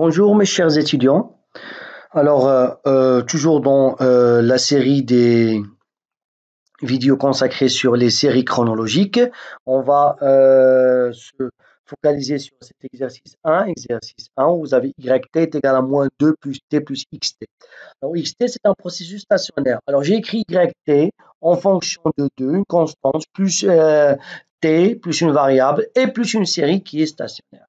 Bonjour mes chers étudiants. Alors, toujours dans la série des vidéos consacrées sur les séries chronologiques, on va se focaliser sur cet exercice 1. Exercice 1, où vous avez YT est égal à moins 2 plus T plus XT. Alors, XT, c'est un processus stationnaire. Alors, j'ai écrit YT en fonction de 2, une constante, plus T, plus une variable, et plus une série qui est stationnaire.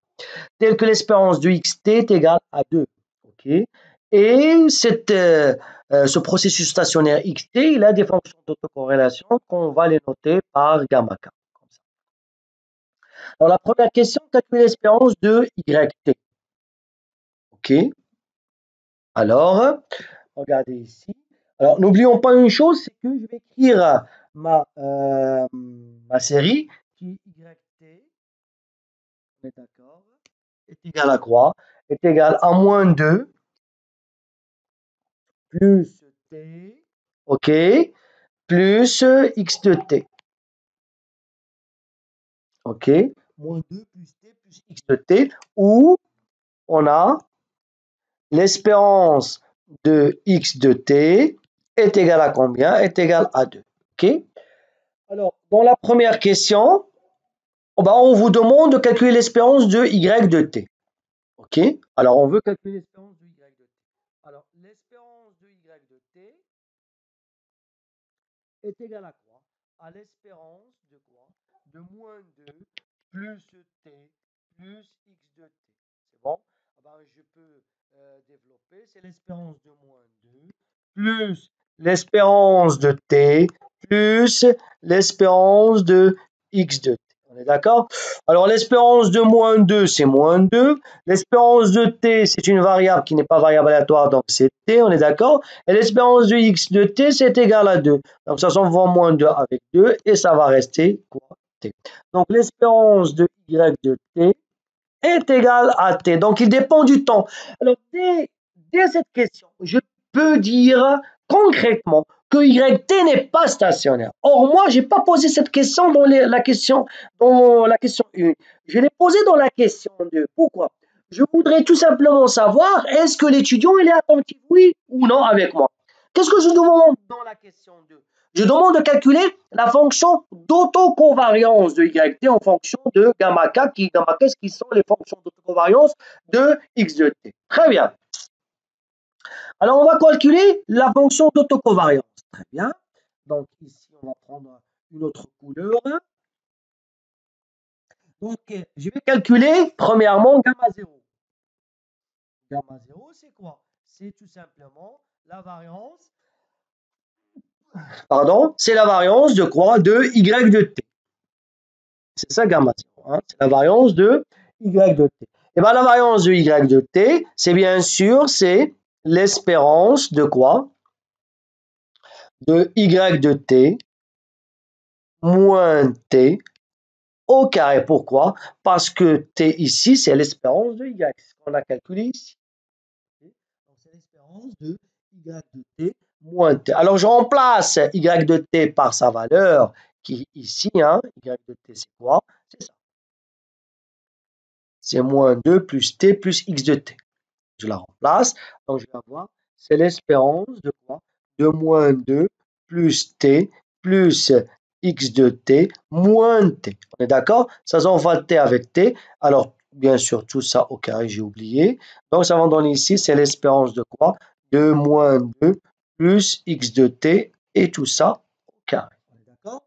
Telle que l'espérance de xt est égale à 2. Okay. Et ce processus stationnaire xt, il a des fonctions d'autocorrélation qu'on va les noter par gamma k. Comme ça. Alors la première question, calculer l'espérance de yt. Ok. Alors, regardez ici. Alors, n'oublions pas une chose, c'est que je vais écrire ma série qui yt, on est d'accord, est égal à quoi? Est égal à moins 2 plus t, ok, plus x de t, ok, moins 2 plus t plus x de t, où on a l'espérance de x de t est égale à combien? Est égale à 2, ok. Alors, dans la première question, on vous demande de calculer l'espérance de y de t, ok. Alors, on veut calculer l'espérance de y de t. Alors, l'espérance de y de t est égale à quoi? À l'espérance de quoi? De moins 2 plus t plus x de t. C'est bon? Je peux développer. C'est l'espérance de moins 2 plus l'espérance de t plus l'espérance de x de t. On est d'accord? Alors, l'espérance de moins 2, c'est moins 2. L'espérance de t, c'est une variable qui n'est pas variable aléatoire, donc c'est t, on est d'accord? Et l'espérance de x de t, c'est égal à 2. Donc, ça s'envoie moins 2 avec 2 et ça va rester quoi? T. Donc, l'espérance de y de t est égale à t. Donc, il dépend du temps. Alors, dès cette question, je peux dire concrètement que yt n'est pas stationnaire. Or, moi, je n'ai pas posé cette question dans la question 1. Je l'ai posée dans la question 2. Pourquoi? Je voudrais tout simplement savoir, est-ce que l'étudiant il est attentif, oui ou non, avec moi? Qu'est-ce que je demande dans la question 2? Je demande de calculer la fonction d'autocovariance de yt en fonction de gamma k, qui sont les fonctions d'autocovariance de x de t. Très bien. Alors, on va calculer la fonction d'autocovariance. Très bien. Donc, ici, on va prendre une autre couleur. Donc, je vais calculer, premièrement, gamma 0. Gamma 0, c'est quoi? C'est tout simplement la variance. Pardon, c'est la variance de quoi? De y de t. C'est ça, gamma 0. Hein? C'est la variance de y de t. Et bien, la variance de y de t, c'est bien sûr, c'est l'espérance de quoi? De y de t moins t au carré. Pourquoi? Parce que t ici, c'est l'espérance de y, ce qu'on a calculé ici. Donc, c'est l'espérance de y de t moins t. Alors, je remplace y de t par sa valeur qui est ici. Hein. Y de t, c'est quoi? C'est ça. C'est moins 2 plus t plus x de t. Je la remplace. Donc, je vais avoir, c'est l'espérance de quoi? De moins 2 plus t plus x de t moins t. On est d'accord? Ça s'envoie t avec t. Alors, bien sûr, tout ça au carré, j'ai oublié. Donc, ça va donner ici, c'est l'espérance de quoi? De moins 2 plus x de t et tout ça au carré. On est d'accord?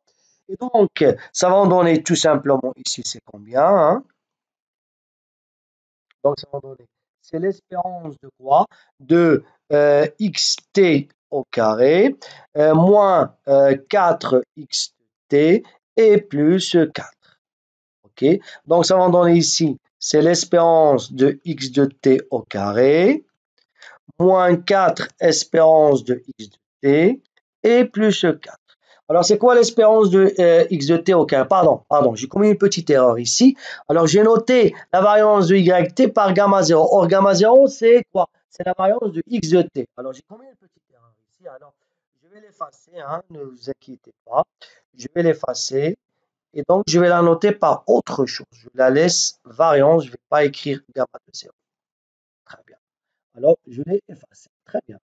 Et donc, ça va donner tout simplement ici, c'est combien? Hein? Donc, ça va donner, c'est l'espérance de quoi? De xt au carré moins 4xt et plus 4. OK? Donc, ça va donner ici, c'est l'espérance de x de t au carré moins 4 espérance de x de t et plus 4. Alors, c'est quoi l'espérance de x de t au carré? Pardon, j'ai commis une petite erreur ici. Alors, j'ai noté la variance de yt par gamma 0. Or, gamma 0, c'est quoi? C'est la variance de x de t. Alors, j'ai commis une petite erreur ici. Alors, je vais l'effacer, hein, ne vous inquiétez pas. Je vais l'effacer. Et donc, je vais la noter par autre chose. Je la laisse variance. Je ne vais pas écrire gamma de 0. Très bien. Alors, je l'ai effacé. Très bien.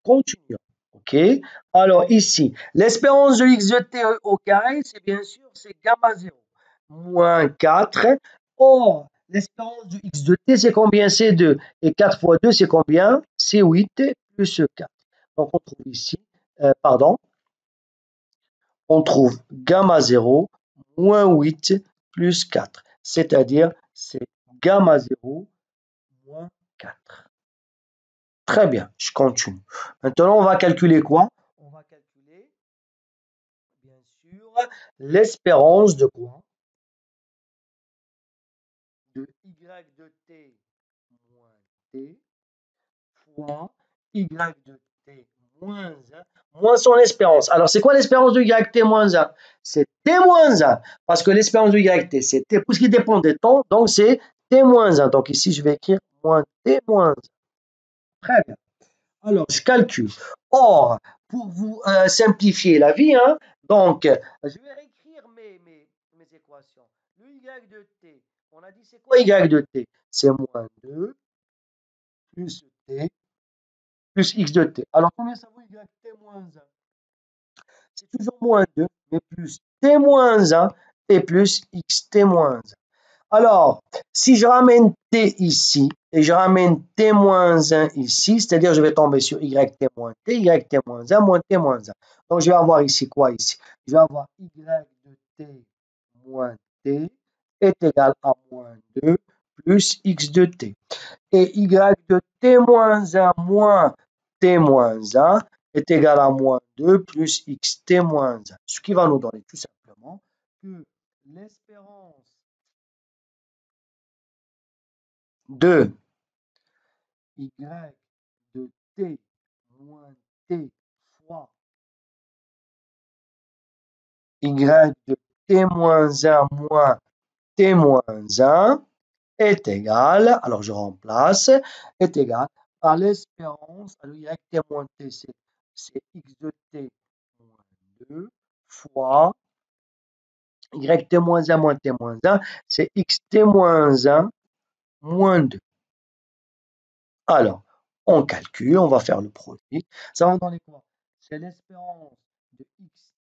Continuons. OK. Alors, ici, l'espérance de x de t au carré, c'est bien sûr, c'est gamma 0 moins 4. Or, l'espérance de x de t, c'est combien? C'est 2. Et 4 fois 2, c'est combien? C'est 8 plus 4. Donc, on trouve ici, pardon, on trouve gamma 0 moins 8 plus 4. C'est-à-dire, c'est gamma 0 moins 4. Très bien, je continue. Maintenant, on va calculer quoi? On va calculer, bien sûr, l'espérance de quoi? De y de t moins t fois y de t moins 1 moins son espérance. Alors, c'est quoi l'espérance de yt moins 1? C'est t moins 1, parce que l'espérance de yt, c'est t, puisqu'il dépend des temps, donc c'est t moins 1. Donc ici, je vais écrire moins t moins 1. Très bien. Alors, je calcule. Or, pour vous simplifier la vie, hein, donc, je vais réécrire mes équations. Le y de t, on a dit c'est quoi y de t? C'est moins 2 plus t plus x de t. Alors, combien ça vaut y t moins 1? C'est toujours moins 2, mais plus t moins 1 et plus xt moins 1. Alors, si je ramène t ici et je ramène t moins 1 ici, c'est-à-dire je vais tomber sur yt moins t, yt moins 1 moins t moins 1. Donc, je vais avoir ici quoi ici? Je vais avoir y de t moins t est égal à moins 2 plus x de t. Et y de t moins 1 moins t moins 1 est égal à moins 2 plus xt moins 1. Ce qui va nous donner tout simplement que l'espérance de y de t moins t fois y de t moins 1 moins t moins 1 est égal, alors je remplace, est égal à l'espérance, alors y t moins t, c'est x de t moins 2 fois y t moins 1 moins t moins 1, c'est xt moins 1 moins 2. Alors, on calcule, on va faire le produit. Ça va donner quoi? C'est l'espérance de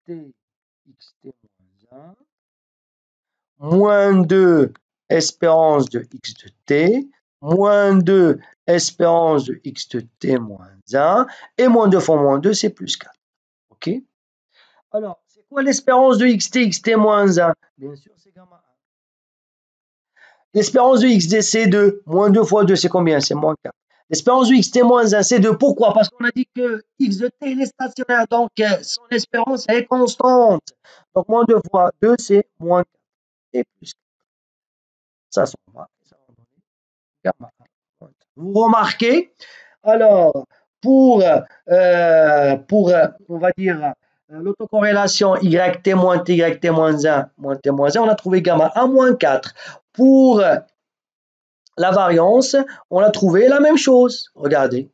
xt moins 1, moins 2 espérance de x de t, moins 2 espérance de x de t moins 1, et moins 2 fois moins 2, c'est plus 4. OK? Alors, c'est quoi l'espérance de xt moins 1? Bien sûr, c'est gamma 1. L'espérance de xt, c'est 2. Moins 2 fois 2, c'est combien? C'est moins 4. L'espérance de xt moins 1, c'est 2. Pourquoi? Parce qu'on a dit que x de t il est stationnaire, donc son espérance est constante. Donc moins 2 fois 2, c'est moins 4. Et plus 4. Ça s'en va. Ça va donner gamma 1. Vous remarquez? Alors, on va dire, l'autocorrélation YT moins T, YT moins 1, moins T moins 1, on a trouvé gamma 1 moins 4. Pour la variance, on a trouvé la même chose. Regardez,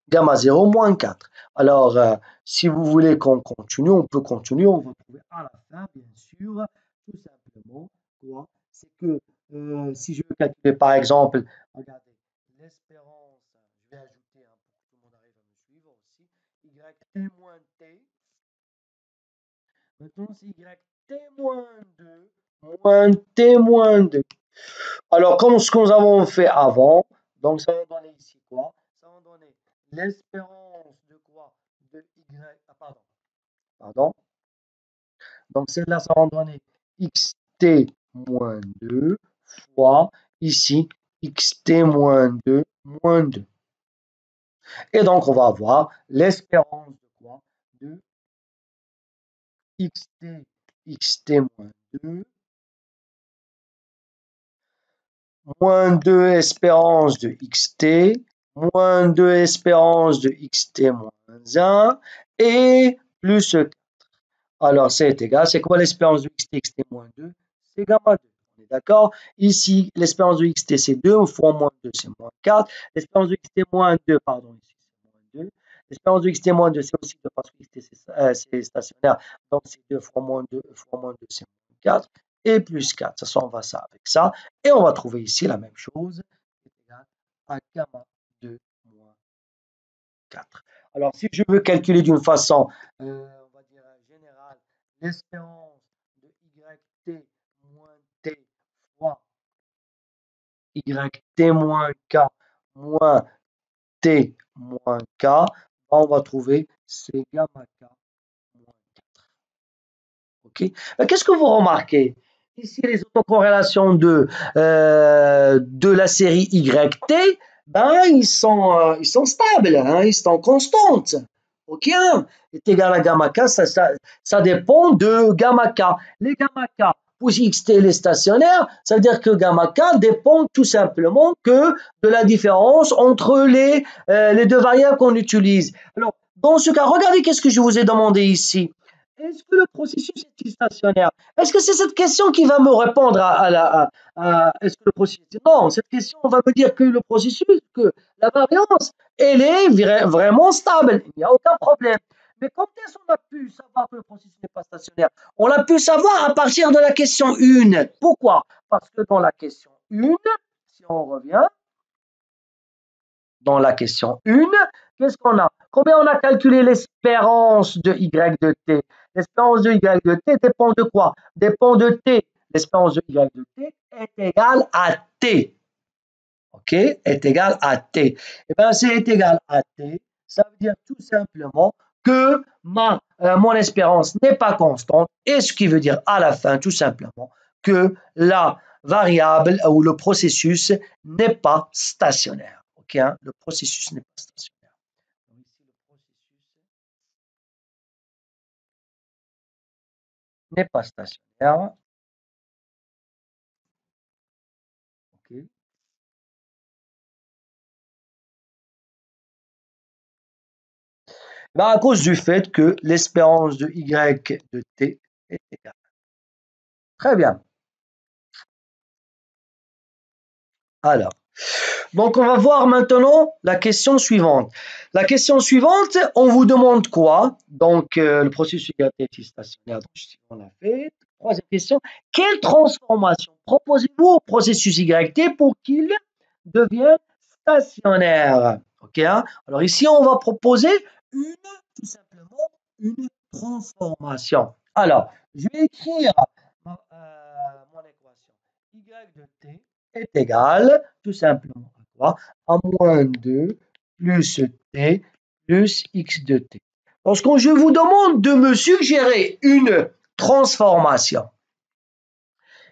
gamma 0 moins 4. Alors, si vous voulez qu'on continue, on peut continuer. On va trouver à la fin, bien sûr, tout simplement, quoi? C'est que si je veux calculer, par exemple, regardez, l'espérance, je vais ajouter pour que tout le monde arrive à me suivre aussi, yt moins t. Maintenant, c'est yt moins 2 moins t moins 2. Alors, comme ce que nous avons fait avant, donc ça va donner ici quoi? Ça va donner l'espérance de quoi? De y, pardon. Donc celle-là, ça va donner xt moins 2 fois ici xt moins 2 moins 2. Et donc, on va avoir l'espérance de quoi? De xt moins 2 moins 2 espérance de xt, moins 2 espérance de xt moins 1, et plus 4. Alors, c'est égal. C'est quoi l'espérance de xt moins 2? C'est gamma 2. On est d'accord? Ici, l'espérance de xt, c'est 2 fois moins 2, c'est moins 4. L'espérance de xt moins 2, pardon, ici, c'est moins 2. L'espérance de xt moins 2, c'est aussi 2 parce que xt, c'est stationnaire. Donc, c'est 2 fois moins 2 fois moins 2, c'est moins 4. Et plus 4, ça s'en va ça avec ça. Et on va trouver ici la même chose. à gamma 2 moins 4. Alors, si je veux calculer d'une façon, on va dire générale, l'espérance de yt moins t fois yt moins k moins t moins k, on va trouver c'est gamma k moins 4. Ok. Qu'est-ce que vous remarquez? Ici, les autocorrélations de la série YT, ben, ils sont stables, hein, ils sont constantes. Ok, hein, est égal à gamma K, ça dépend de gamma K. Les gamma K, pour XT, les stationnaires, ça veut dire que gamma K dépend tout simplement que de la différence entre les deux variables qu'on utilise. Alors, dans ce cas, regardez qu'est-ce que je vous ai demandé ici. Est-ce que le processus est stationnaire? Est-ce que c'est cette question qui va me répondre est-ce que le processus... Non, cette question va me dire que le processus, que la variance, elle est vraiment stable. Il n'y a aucun problème. Mais quand est-ce qu'on a pu savoir que le processus n'est pas stationnaire? On l'a pu savoir à partir de la question 1. Pourquoi? Parce que dans la question 1, si on revient, dans la question 1, qu'est-ce qu'on a? Combien on a calculé l'espérance de y de t? L'espérance de y de t dépend de quoi? Dépend de t. L'espérance de y de t est égale à t. OK? Est égale à t. Eh bien, c'est est égal à t. Ça veut dire tout simplement que mon espérance n'est pas constante. Et ce qui veut dire à la fin, tout simplement, que la variable ou le processus n'est pas stationnaire. OK, hein? Le processus n'est pas stationnaire. Donc, ici, le processus n'est pas stationnaire. OK. Ben, à cause du fait que l'espérance de y de t est égale. Très bien. Alors, donc on va voir maintenant la question suivante. La question suivante, on vous demande quoi? Donc, le processus est stationnaire, donc on l'a fait. Troisième question, quelle transformation proposez-vous au processus YT pour qu'il devienne stationnaire? Ok, hein? Alors ici, on va proposer tout simplement une transformation. Alors, je vais écrire mon équation. Y de t est égal tout simplement à quoi? À moins 2 plus t plus x de t. Lorsque je vous demande de me suggérer une transformation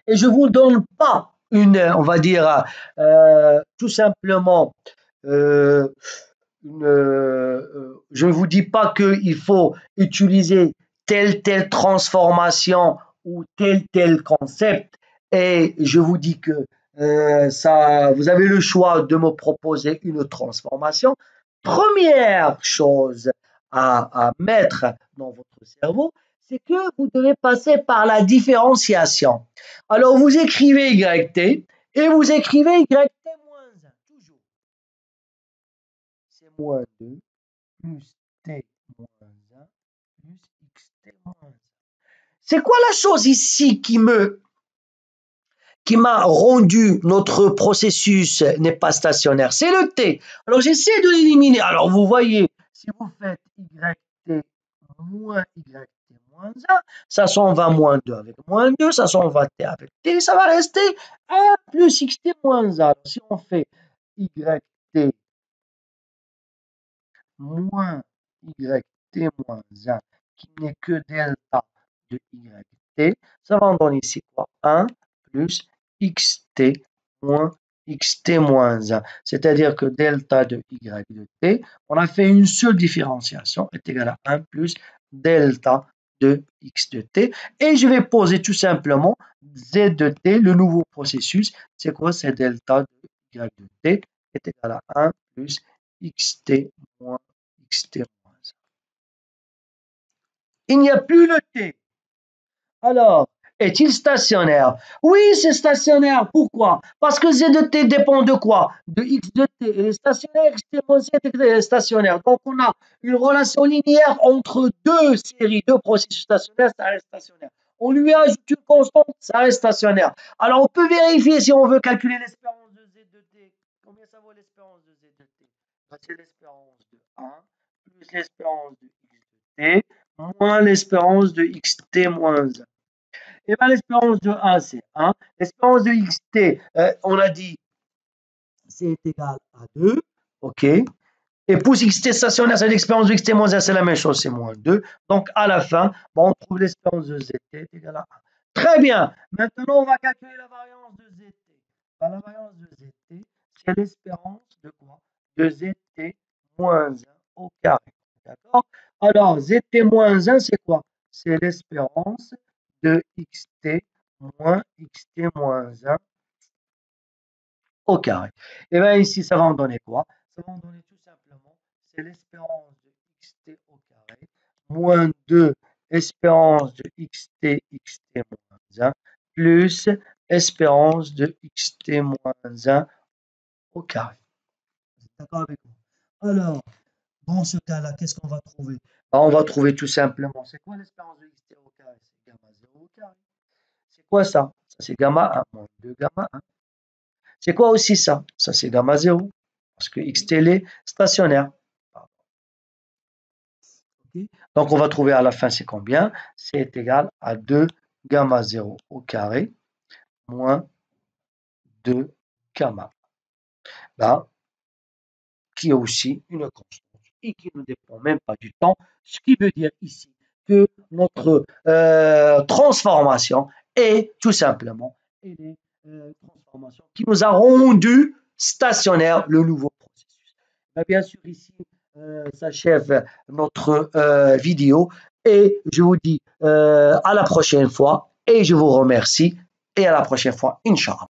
et je ne vous donne pas on va dire, tout simplement, je ne vous dis pas qu'il faut utiliser telle transformation ou tel concept et je vous dis que vous avez le choix de me proposer une transformation. Première chose à mettre dans votre cerveau, c'est que vous devez passer par la différenciation. Alors, vous écrivez YT et vous écrivez YT moins 1, toujours. C'est moins 2 plus T moins 1 plus XT moins 1. C'est quoi la chose ici qui m'a rendu notre processus n'est pas stationnaire? C'est le T. Alors, j'essaie de l'éliminer. Alors, vous voyez, si vous faites YT moins YT moins 1, ça s'en va moins 2 avec moins 2, ça s'en va T avec T, ça va rester 1 plus XT moins 1. Alors, si on fait YT moins YT moins 1, qui n'est que delta de YT, ça va en donner ici quoi? 1 plus XT moins XT moins 1. C'est-à-dire que delta de Y de T, on a fait une seule différenciation, est égal à 1 plus delta de X de T. Et je vais poser tout simplement Z de T, le nouveau processus. C'est quoi? C'est delta de Y de T est égal à 1 plus XT moins XT moins 1. Il n'y a plus le T. Alors, est-il stationnaire? Oui, c'est stationnaire. Pourquoi? Parce que Z de T dépend de quoi? De X de T. Il est stationnaire, X de moins Z est stationnaire. Donc, on a une relation linéaire entre deux séries, deux processus stationnaires, ça reste stationnaire. On lui ajoute une constante, ça reste stationnaire. Alors, on peut vérifier si on veut calculer l'espérance de Z de T. Combien ça ça vaut l'espérance de z de t? C'est l'espérance de 1 plus l'espérance de x de t moins l'espérance de xt moins 1. Et bien l'espérance de 1, c'est 1. L'espérance de xt, on a dit, c'est égal à 2. OK. Et pour xt stationnaire, c'est l'expérience de xt moins 1, c'est la même chose, c'est moins 2. Donc, à la fin, bon, on trouve l'espérance de zt est égale à 1. Très bien. Maintenant, on va calculer la variance de zt. Ben, la variance de zt, c'est l'espérance de quoi? De zt moins 1 au carré. D'accord? Alors, zt moins 1, c'est quoi? C'est l'espérance de xt moins xt moins 1 au carré. Et bien ici, ça va en donner quoi? Ça va en donner tout simplement, c'est l'espérance de xt au carré, moins 2 espérance de xt, xt moins 1, plus espérance de xt moins 1 au carré. Vous êtes d'accord avec moi? Alors, dans ce cas-là, qu'est-ce qu'on va trouver? Ben, on va trouver tout simplement, c'est quoi l'espérance de xt au carré? C'est gamma 0 au carré. C'est quoi ça? Ça, c'est gamma 1 moins 2 gamma 1. C'est quoi aussi ça? Ça, c'est gamma 0. Parce que xt est stationnaire. Okay. Donc, on va trouver à la fin, c'est combien? C'est égal à 2 gamma 0 au carré moins 2 gamma. Là, qui est aussi une constante et qui ne dépend même pas du temps. Ce qui veut dire ici que notre transformation est tout simplement une transformation qui nous a rendu stationnaire le nouveau processus. Bien sûr, ici s'achève notre vidéo et je vous dis à la prochaine fois et je vous remercie et à la prochaine fois, Inch'Allah.